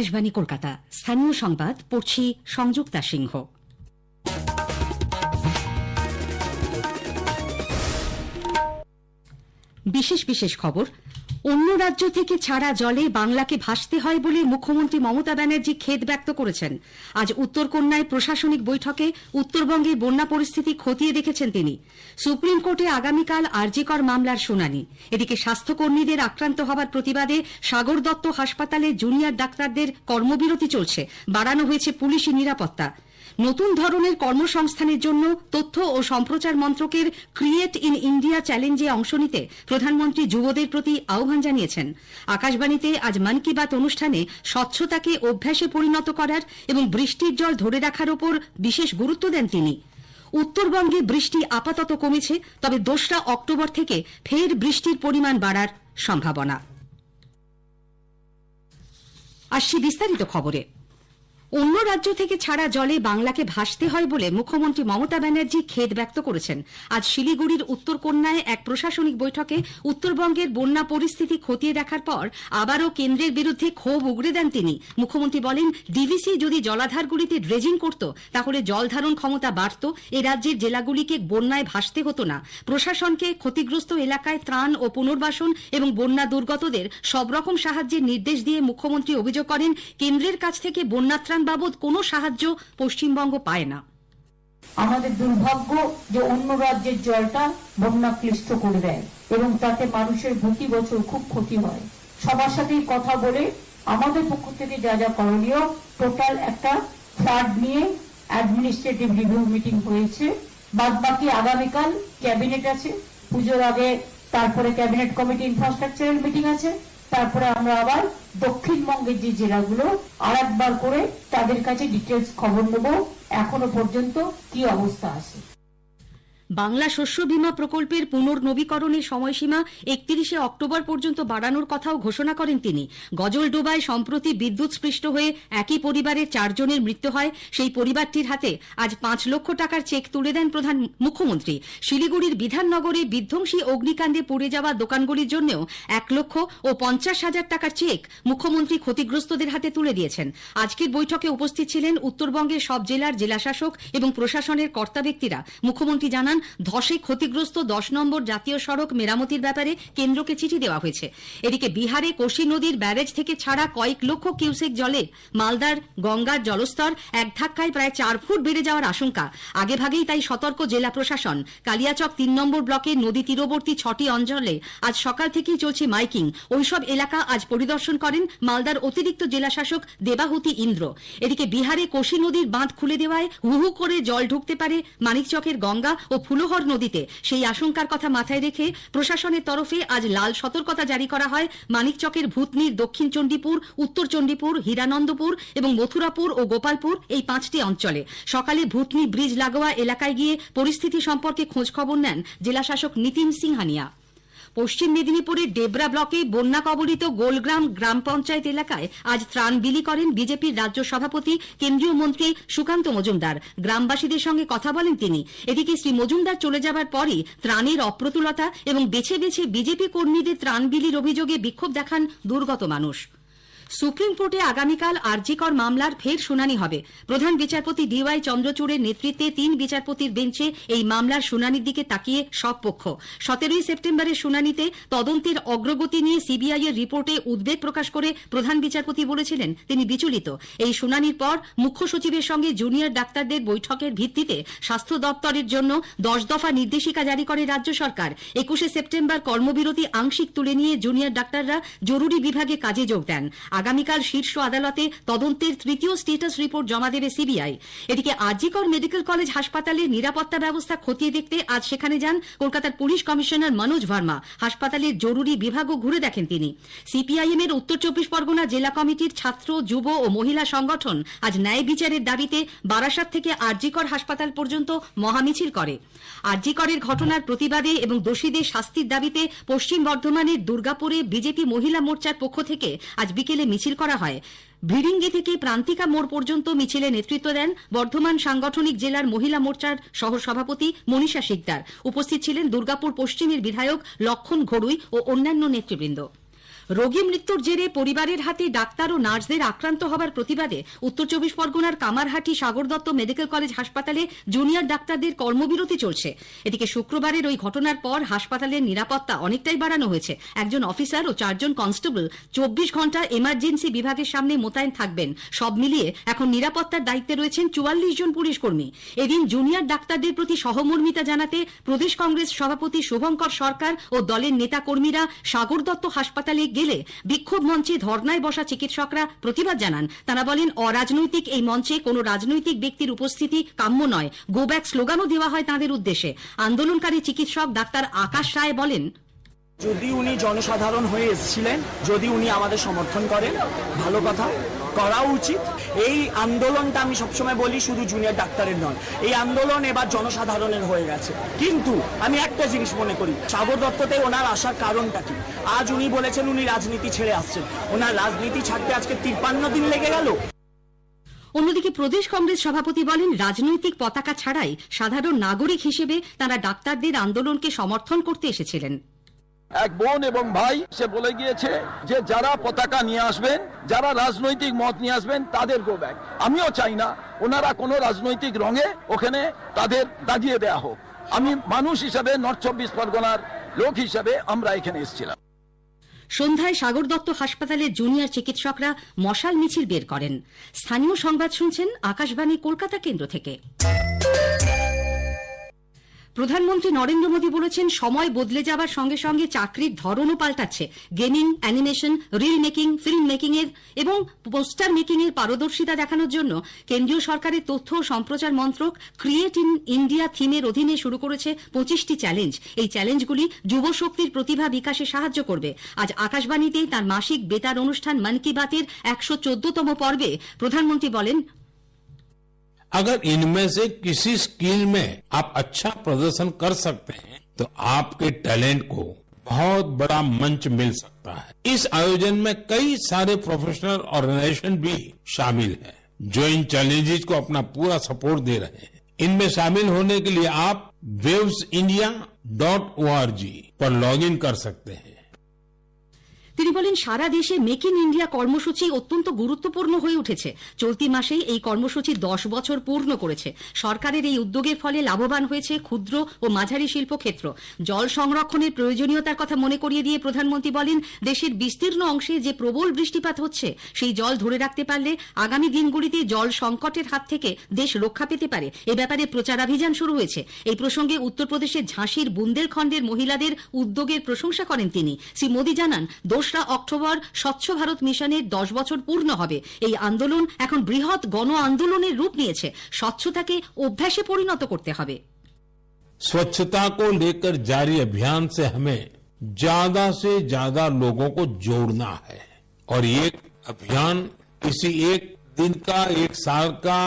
আকাশবাণী কলকাতা, স্থানীয় সংবাদ পড়ছি সংযুক্তা সিংহ। বিশেষ খবর। অন্য রাজ্য থেকে ছাড়া জলে বাংলাকে ভাসতে হয় বলে মুখ্যমন্ত্রী মমতা ব্যানার্জি খেদ ব্যক্ত করেছেন। আজ উত্তরকন্যায় প্রশাসনিক বৈঠকে উত্তরবঙ্গের বন্যা পরিস্থিতি খতিয়ে দেখেছেন তিনি। সুপ্রিম কোর্টে আগামীকাল আরজিকর মামলার শুনানি। এদিকে স্বাস্থ্যকর্মীদের আক্রান্ত হওয়ার প্রতিবাদে সাগর দত্ত হাসপাতালে জুনিয়র ডাক্তারদের কর্মবিরতি চলছে। বাড়ানো হয়েছে পুলিশি নিরাপত্তা। নতুন ধরনের কর্মসংস্থানের জন্য তথ্য ও সম্প্রচার মন্ত্রকের ক্রিয়েট ইন ইন্ডিয়া চ্যালেঞ্জে অংশ নিতে প্রধানমন্ত্রী যুবদের প্রতি আহ্বান জানিয়েছেন। আকাশবাণীতে আজ মন কি বাত অনুষ্ঠানে স্বচ্ছতাকে অভ্যাসে পরিণত করার এবং বৃষ্টির জল ধরে রাখার ওপর বিশেষ গুরুত্ব দেন তিনি। উত্তরবঙ্গে বৃষ্টি আপাতত কমেছে, তবে ২রা অক্টোবর থেকে ফের বৃষ্টির পরিমাণ বাড়ার সম্ভাবনা। আসছি বিস্তারিত খবরে। অন্য রাজ্য থেকে ছাড়া জলে বাংলাকে ভাসতে হয় বলে মুখ্যমন্ত্রী মমতা ব্যানার্জি খেদ ব্যক্ত করেছেন। আজ শিলিগুড়ির উত্তরকন্যায় এক প্রশাসনিক বৈঠকে উত্তরবঙ্গের বন্যা পরিস্থিতি খতিয়ে দেখার পর আবারও কেন্দ্রের বিরুদ্ধে ক্ষোভ উগরে দেন তিনি। মুখ্যমন্ত্রী বলেন, ডিভিসি যদি জলাধারগুলিতে ড্রেজিং করত তাহলে জল ধারণ ক্ষমতা বাড়ত, এ রাজ্যের জেলাগুলিকে বন্যায় ভাসতে হতো না। প্রশাসনকে ক্ষতিগ্রস্ত এলাকায় ত্রাণ ও পুনর্বাসন এবং বন্যা দুর্গতদের সব রকম সাহায্যের নির্দেশ দিয়ে মুখ্যমন্ত্রী অভিযোগ করেন, কেন্দ্রের কাছ থেকে বন্যা ত্রাণ বাবদ কোনো সাহায্য পশ্চিমবঙ্গ পায় না। আমাদের দুর্ভাগ্য যে অন্য রাজ্যের জলটা বন্যা ক্লিষ্ট করে দেয় এবং তাতে মানুষের প্রতি বছর খুব ক্ষতি হয়। সবার সাথেই কথা বলে আমাদের পক্ষ থেকে যা যা করণীয়, টোটাল একটা ফ্লাড নিয়ে অ্যাডমিনিস্ট্রেটিভ রিভিউ মিটিং হয়েছে। বাদ বাকি আগামীকাল ক্যাবিনেট আছে, পুজোর আগে তারপরে ক্যাবিনেট কমিটি ইনফ্রাস্ট্রাকচারের মিটিং আছে। তারপরে আমরা আবার দক্ষিণবঙ্গের যে জেলাগুলো আর একবার করে তাদের কাছে ডিটেলস খবর নেব এখনো পর্যন্ত কি অবস্থা আছে। বাংলা শস্য বীমা প্রকল্পের পুনর্নবীকরণের সময়সীমা ৩১ অক্টোবর পর্যন্ত বাড়ানোর কথাও ঘোষণা করেন তিনি। গজলডোবায় সম্প্রতি বিদ্যুৎস্পৃষ্ট হয়ে একই পরিবারের ৪ জনের মৃত্যু হয়। সেই পরিবারটির হাতে আজ ৫ লক্ষ টাকার চেক তুলে দেন মুখ্যমন্ত্রী। শিলিগুড়ির বিধাননগরে বিধ্বংসী অগ্নিকাণ্ডে পুড়ে যাওয়া দোকানগুলির জন্যও ১,৫০,০০০ টাকার চেক মুখ্যমন্ত্রী ক্ষতিগ্রস্তদের হাতে তুলে দিয়েছেন। আজকের বৈঠকে উপস্থিত ছিলেন উত্তরবঙ্গের সব জেলার জেলাশাসক এবং প্রশাসনের কর্তা ব্যক্তিরা। মুখ্যমন্ত্রী জানান, ধসে ক্ষতিগ্রস্ত ১০ নম্বর জাতীয় সড়ক মেরামতির ব্যাপারে কেন্দ্রকে চিঠি দেওয়া হয়েছে। এদিকে বিহারে কোশি নদীর ব্যারেজ থেকে ছাড়া কয়েক লক্ষ কিউসেক জলে মালদার গঙ্গার জলস্তর এক ধাক্কায় প্রায় ৪ ফুট বেড়ে যাওয়ার আশঙ্কা। আগেভাগেই তাই সতর্ক জেলা প্রশাসন। কালিয়াচক ৩ নম্বর ব্লকের নদী তীরবর্তী ৬টি অঞ্চলে আজ সকাল থেকেই চলছে মাইকিং। ওইসব এলাকা আজ পরিদর্শন করেন মালদার অতিরিক্ত জেলাশাসক দেবাহুতি ইন্দ্র। এদিকে বিহারে কোশি নদীর বাঁধ খুলে দেওয়ায় হু হু করে জল ঢুকতে পারে মানিকচকের গঙ্গা ও ফুলহর নদীতে। সেই আশঙ্কার কথা মাথায় রেখে প্রশাসনের তরফে আজ লাল সতর্কতা জারি করা হয় মানিকচকের ভূতনির দক্ষিণ চণ্ডীপুর, উত্তর চণ্ডীপুর, হীরানন্দপুর এবং মথুরাপুর ও গোপালপুর এই 5টি অঞ্চলে। সকালে ভূতনি ব্রিজ লাগোয়া এলাকায় গিয়ে পরিস্থিতি সম্পর্কে খোঁজ খবর নেন জেলাশাসক নিতিন সিংহানিয়া। পশ্চিম মেদিনীপুরের ডেবরা ব্লকে বন্যা কবলিত গোলগ্রাম গ্রাম পঞ্চায়েত এলাকায় আজ ত্রাণ বিলি করেন বিজেপির রাজ্য সভাপতি কেন্দ্রীয় মন্ত্রী সুকান্ত মজুমদার। গ্রামবাসীদের সঙ্গে কথা বলেন তিনি। এদিকে শ্রী মজুমদার চলে যাবার পরই ত্রাণের অপ্রতুলতা এবং বেছে বেছে বিজেপি কর্মীদের ত্রাণ বিলির অভিযোগে বিক্ষোভ দেখান দুর্গত মানুষ। সুপ্রিম কোর্টে আগামীকাল আরজিকর মামলার ফের শুনানি হবে। প্রধান বিচারপতি ডিওয়াই চন্দ্রচূড়ের নেতৃত্বে ৩ বিচারপতির বেঞ্চে এই মামলার শুনানির দিকে তাকিয়ে সব পক্ষ। ১৭ সেপ্টেম্বরের শুনানিতে তদন্তের অগ্রগতি নিয়ে সিবিআই এর রিপোর্টে উদ্বেগ প্রকাশ করে প্রধান বিচারপতি বলেছিলেন তিনি বিচলিত। এই শুনানির পর মুখ্য সচিবের সঙ্গে জুনিয়র ডাক্তারদের বৈঠকের ভিত্তিতে স্বাস্থ্য দপ্তরের জন্য ১০ দফা নির্দেশিকা জারি করে রাজ্য সরকার। ২১ সেপ্টেম্বর কর্মবিরতি আংশিক তুলে নিয়ে জুনিয়র ডাক্তাররা জরুরি বিভাগে কাজে যোগ দেন। আগামীকাল শীর্ষ আদালতে তদন্তের ৩য় স্টেটাস রিপোর্ট জমা দেবে সিবিআই। এদিকে আরজিকর মেডিকেল কলেজ হাসপাতালের নিরাপত্তা ব্যবস্থা খতিয়ে দেখতে আজ সেখানে যান কলকাতার পুলিশ কমিশনার মনোজ ভার্মা। হাসপাতালের জরুরি বিভাগও ঘুরে দেখেন তিনি। সিপিআইএম এর উত্তর ২৪ পরগনা জেলা কমিটির ছাত্র, যুব ও মহিলা সংগঠন আজ ন্যায় বিচারের দাবিতে বারাসাত থেকে আরজিকর হাসপাতাল পর্যন্ত মহামিছিল করে। আরজিকরের ঘটনার প্রতিবাদে এবং দোষীদের শাস্তির দাবিতে পশ্চিম বর্ধমানের দুর্গাপুরে বিজেপি মহিলা মোর্চার পক্ষ থেকে আজ বিকেলে মিছিল করা হয়। ভিড়িঙ্গি থেকে প্রান্তিকা মোড় পর্যন্ত মিছিলে নেতৃত্ব দেন বর্ধমান সাংগঠনিক জেলার মহিলা মোর্চার সহ সভাপতি মনীষা শিকদার। উপস্থিত ছিলেন দুর্গাপুর পশ্চিমের বিধায়ক লক্ষণ ঘড়ুই ও অন্যান্য নেতৃবৃন্দ। রোগী মৃত্যুর জেরে পরিবারের হাতে ডাক্তার ও নার্সদের আক্রান্ত হবার প্রতিবাদে উত্তর চব্বিশ পরগনার কামারহাটি সাগর দত্ত মেডিকেল কলেজ হাসপাতালে জুনিয়র ডাক্তারদের কর্মবিরতি চলছে। এদিকে শুক্রবারের ওই ঘটনার পর হাসপাতালের নিরাপত্তা অনেকটাই বাড়ানো হয়েছে। একজন অফিসার ও 4 জন কনস্টেবল 24 ঘন্টা এমার্জেন্সি বিভাগের সামনে মোতায়েন থাকবেন। সব মিলিয়ে এখন নিরাপত্তার দায়িত্বে রয়েছেন 44 জন পুলিশ কর্মী। এদিন জুনিয়র ডাক্তারদের প্রতি সহমর্মিতা জানাতে প্রদেশ কংগ্রেস সভাপতি শুভঙ্কর সরকার ও দলের নেতা কর্মীরা সাগর দত্ত হাসপাতালে গেলে বিক্ষোভ মঞ্চে ধর্নায় বসা চিকিৎসকরা প্রতিবাদ জানান। তারা বলেন, অরাজনৈতিক এই মঞ্চে কোনো রাজনৈতিক ব্যক্তির উপস্থিতি কাম্য নয়। গো ব্যাক স্লোগানও দেওয়া হয় তাঁদের উদ্দেশ্যে। আন্দোলনকারী চিকিৎসক ডাক্তার আকাশ রায় বলেন, যদি উনি জনসাধারণ হয়ে এসেছিলেন, যদি উনি আমাদের সমর্থন করেন, ভালো কথা, করা উচিত। এই আন্দোলনটা আমি সবসময় বলি শুধু জুনিয়র ডাক্তারের নয়, এই আন্দোলন এবার জনসাধারণের হয়ে গেছে। কিন্তু আমি একটা জিনিস মনে করি, সাগর দত্ততে ওনার আসার কারণটা কি? আজ উনি বলেছেন উনি রাজনীতি ছেড়ে আসছেন। ওনার রাজনীতি ছাড়তে আজকে 53 দিন লেগে গেল। অন্যদিকে প্রদেশ কংগ্রেস সভাপতি বলেন, রাজনৈতিক পতাকা ছাড়াই সাধারণ নাগরিক হিসেবে তারা ডাক্তারদের আন্দোলনকে সমর্থন করতে এসেছিলেন। এক বোন এবং ভাই সে বলে গিয়েছে যে যারা পতাকা নিয়ে আসবেন, যারা রাজনৈতিক মত নিয়ে আসবেন তাদের গো ব্যাক। আমিও চাই না ওনারা কোনো রাজনৈতিক রঙে ওখানে তাদের দাগিয়ে দেয়া হোক। আমি মানুষ হিসাবে, নর্থ 24 পরগনার লোক হিসাবে আমরা এখানে এসেছিলাম। সন্ধ্যায় সাগর দত্ত হাসপাতালের জুনিয়র চিকিৎসকরা মশাল মিছিল বের করেন। স্থানীয় সংবাদ শুনছেন আকাশবাণী কলকাতা কেন্দ্র থেকে। প্রধানমন্ত্রী নরেন্দ্র মোদী বলেছেন, সময় বদলে যাবার সঙ্গে সঙ্গে চাকরির ধরনও পাল্টাচ্ছে। Gaming, animation, reel making, film making এর এবং পোস্টার মেকিং এর পারদর্শিতা দেখানোর জন্য কেন্দ্রীয় সরকারের তথ্য ও সম্প্রচার মন্ত্রক ক্রিয়েট ইন ইন্ডিয়া থিমের অধীনে শুরু করেছে 25টি চ্যালেঞ্জ। এই চ্যালেঞ্জগুলি যুব শক্তির প্রতিভা বিকাশে সাহায্য করবে। আজ আকাশবাণীতে তার মাসিক বেতার অনুষ্ঠান মন কি বাতের 114তম পর্বে প্রধানমন্ত্রী বলেন, अगर इनमें से किसी स्किल में आप अच्छा प्रदर्शन कर सकते हैं तो आपके टैलेंट को बहुत बड़ा मंच मिल सकता है। इस आयोजन में कई सारे प्रोफेशनल ऑर्गेनाइजेशन भी शामिल हैं, जो इन चैलेंजेस को अपना पूरा सपोर्ट दे रहे हैं। इनमें शामिल होने के लिए आप wavesindia.org पर लॉगिन कर सकते हैं। তিনি বলেন, সারা দেশে মেক ইন ইন্ডিয়া কর্মসূচি অত্যন্ত গুরুত্বপূর্ণ হয়ে উঠেছে। চলতি মাসেই এই কর্মসূচি 10 বছর পূর্ণ করেছে। সরকারের এই উদ্যোগের ফলে লাভবান হয়েছে ক্ষুদ্র ও মাঝারি শিল্প ক্ষেত্র। জল সংরক্ষণের প্রয়োজনীয়তার কথা মনে করিয়ে দিয়ে প্রধানমন্ত্রী বলেন, দেশের বিস্তীর্ণ অংশে যে প্রবল বৃষ্টিপাত হচ্ছে সেই জল ধরে রাখতে পারলে আগামী দিনগুলিতে জল সংকটের হাত থেকে দেশ রক্ষা পেতে পারে। এ ব্যাপারে প্রচারাভিযান শুরু হয়েছে। এই প্রসঙ্গে উত্তরপ্রদেশের ঝাঁসির বুন্দেলখণ্ডের মহিলাদের উদ্যোগের প্রশংসা করেন তিনি। শ্রী মোদী জানান, 2রা অক্টোবর স্বচ্ছ ভারত মিশনের 10 বছর পূর্ণ হবে। এই আন্দোলন এখন বৃহৎ গণ আন্দোলনের রূপ নিয়েছে। স্বচ্ছতাকে অভ্যাসে পরিণত করতে হবে। स्वच्छता को लेकर जारी अभियान से हमें ज्यादा से ज्यादा लोगों को जोड़ना है और ये अभियान किसी एक दिन का, एक साल का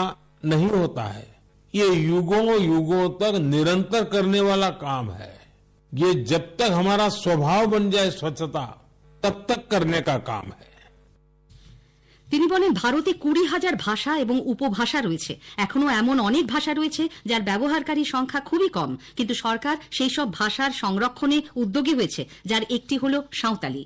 नहीं होता है। ये युगों युगों तक निरंतर करने वाला काम है। ये जब तक हमारा स्वभाव बन जाए स्वच्छता, तब तक करने का काम है। তিনি বলেন, ভারতে 20,000 ভাষা এবং উপভাষা রয়েছে। এখনো এমন অনেক ভাষা রয়েছে যার ব্যবহারকারী সংখ্যা খুবই কম, কিন্তু সরকার সেই সব ভাষার সংরক্ষণে উদ্যোগী হয়েছে, যার একটি হল সাঁওতালি।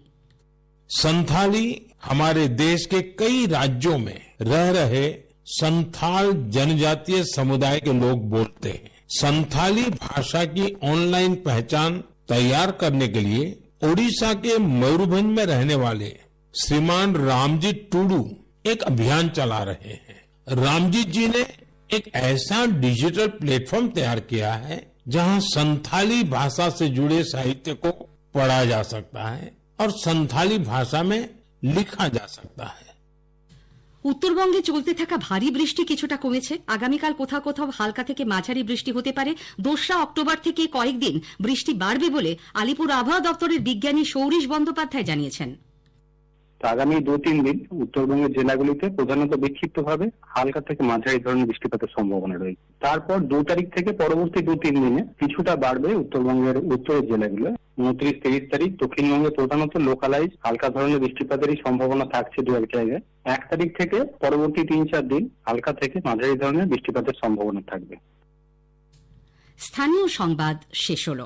संथाली हमारे देश के कई राज्यों में रह रहे संथाल जनजातीय समुदाय के लोग बोलते हैं। संथाली भाषा की ऑनलाइन पहचान तैयार करने के लिए ओडिशा के मयूरभंज में रहने वाले श्रीमान रामजी टूडू एक अभियान चला रहे हैं। रामजी जी ने एक ऐसा डिजिटल प्लेटफॉर्म तैयार किया है जहां संथाली भाषा से जुड़े साहित्य को पढ़ा जा सकता है और संथाली भाषा में लिखा जा सकता है। উত্তরবঙ্গে চলতে থাকা ভারী বৃষ্টি কিছুটা কমেছে। আগামীকাল কোথাও কোথাও হালকা থেকে মাঝারি বৃষ্টি হতে পারে। 2রা অক্টোবর থেকে কয়েকদিন বৃষ্টি বাড়বে বলে আলিপুর আবহাওয়া দপ্তরের বিজ্ঞানী সৌরিশ বন্দ্যোপাধ্যায় জানিয়েছেন। আগামী 2-3 দিন উত্তরবঙ্গের জেলাগুলিতে প্রধানত বিক্ষিপ্তভাবে হালকা থেকে মাঝারি ধরনের বৃষ্টিপাতের সম্ভাবনা রয়েছে। তারপর 2 তারিখ থেকে পরবর্তী 2-3 দিনে কিছুটা বাড়বে উত্তরবঙ্গের উত্তরের জেলাগুলো। 29-30 তারিখ দক্ষিণবঙ্গে প্রধানত লোকালাইজ হালকা ধরনের বৃষ্টিপাতেরই সম্ভাবনা থাকছে 2-1 জায়গায়। 1 তারিখ থেকে পরবর্তী 3-4 দিন হালকা থেকে মাঝারি ধরনের বৃষ্টিপাতের সম্ভাবনা থাকবে। স্থানীয় সংবাদ শেষ হলো।